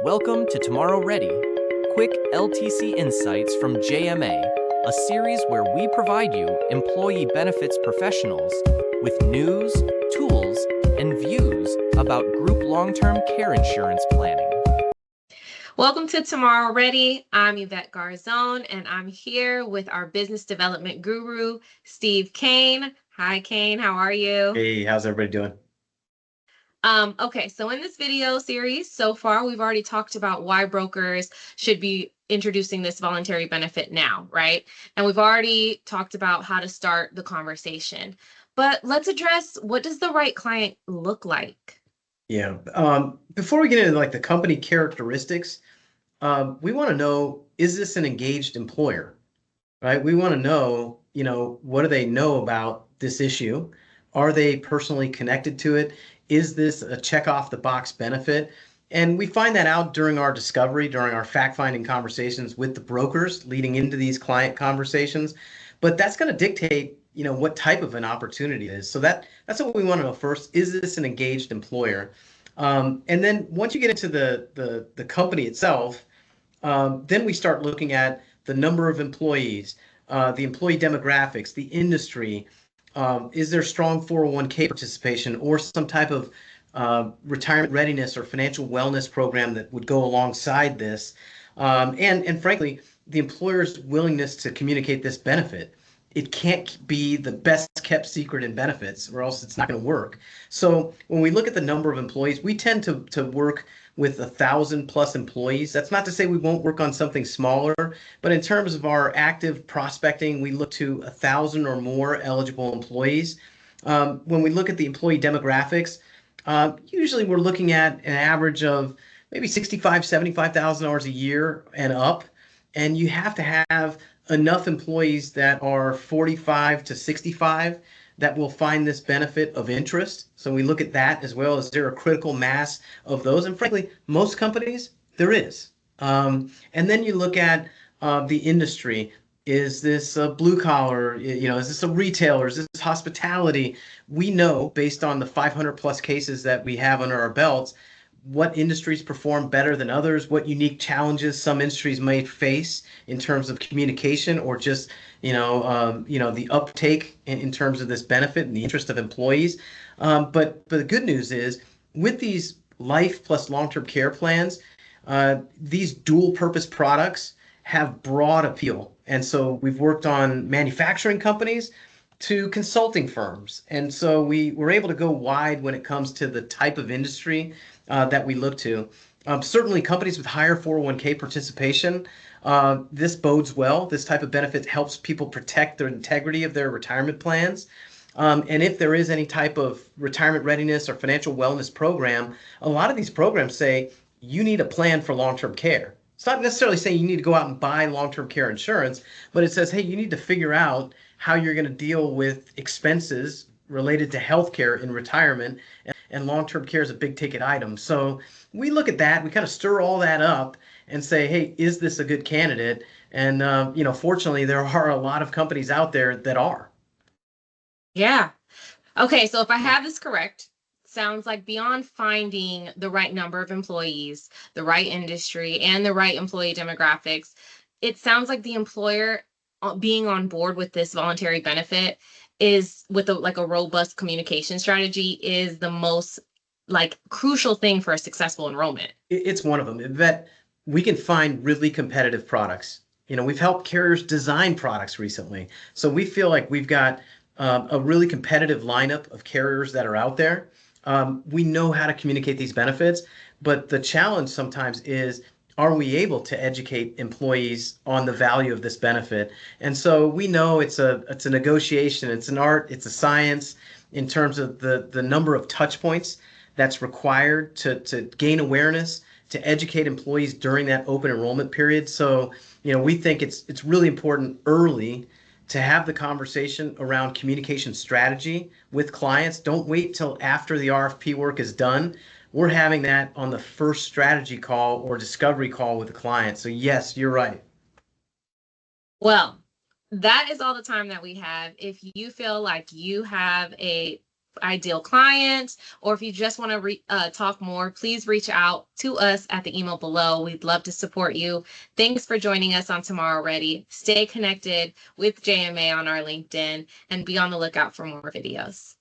Welcome to Tomorrow Ready, quick LTC insights from JMA, a series where we provide you, employee benefits professionals, with news, tools, and views about group long-term care insurance planning. Welcome to Tomorrow Ready. I'm Ivette Garzon, and I'm here with our business development guru, Steve Cain. Hi, Cain. How are you? Hey, how's everybody doing? Okay, so in this video series so far, we've already talked about why brokers should be introducing this voluntary benefit now, right? And we've already talked about how to start the conversation. But let's address, what does the right client look like? Yeah. Before we get into like the company characteristics, we want to know, is this an engaged employer, right? We want to know, what do they know about this issue? Are they personally connected to it? Is this a check off the box benefit? And we find that out during our discovery, during our fact-finding conversations with the brokers leading into these client conversations. But that's going to dictate, what type of an opportunity it is. So that's what we want to know first. Is this an engaged employer? And then once you get into the company itself, then we start looking at the number of employees, the employee demographics, the industry. Is there strong 401k participation or some type of retirement readiness or financial wellness program that would go alongside this? And frankly, the employer's willingness to communicate this benefit. It can't be the best kept secret in benefits, or else it's not going to work. So when we look at the number of employees, we tend to work with 1,000+ employees. That's not to say we won't work on something smaller, but in terms of our active prospecting, we look to 1,000 or more eligible employees. When we look at the employee demographics, usually we're looking at an average of maybe 65, 75,000 hours a year and up. And you have to have enough employees that are 45 to 65 that will find this benefit of interest. So we look at that as well. Is there a critical mass of those? And frankly, most companies, there is. And then you look at the industry. Is this a blue collar? Is this a retailer? Is this hospitality? We know based on the 500+ cases that we have under our belts, what industries perform better than others, what unique challenges some industries may face in terms of communication or just, the uptake in terms of this benefit and the interest of employees. But the good news is with these life plus long-term care plans, these dual purpose products have broad appeal. And so we've worked on manufacturing companies to consulting firms. And so we were able to go wide when it comes to the type of industry that we look to. Certainly companies with higher 401k participation, this bodes well. This type of benefit helps people protect the integrity of their retirement plans. And if there is any type of retirement readiness or financial wellness program, a lot of these programs say you need a plan for long-term care. It's not necessarily saying you need to go out and buy long-term care insurance, but it says, hey, you need to figure out how you're going to deal with expenses related to healthcare in retirement, and long-term care is a big ticket item. So we look at that, we kind of stir all that up and say, hey, is this a good candidate? And, fortunately, there are a lot of companies out there that are. Yeah. Okay, so if I have this correct, sounds like beyond finding the right number of employees, the right industry, and the right employee demographics, it sounds like the employer being on board with this voluntary benefit is with a robust communication strategy is the most crucial thing for a successful enrollment. It's one of them. That we can find really competitive products. We've helped carriers design products recently. So we feel like we've got a really competitive lineup of carriers that are out there. We know how to communicate these benefits, but the challenge sometimes is, are we able to educate employees on the value of this benefit? And so we know it's a negotiation, it's an art, it's a science in terms of the number of touch points that's required to gain awareness, to educate employees during that open enrollment period. So, we think it's really important early to have the conversation around communication strategy with clients. Don't wait till after the RFP work is done. We're having that on the first strategy call or discovery call with the client. So yes, you're right. Well, that is all the time that we have. If you feel like you have a ideal client, or if you just want to talk more, please reach out to us at the email below. We'd love to support you. Thanks for joining us on Tomorrow Ready. Stay connected with JMA on our LinkedIn and be on the lookout for more videos.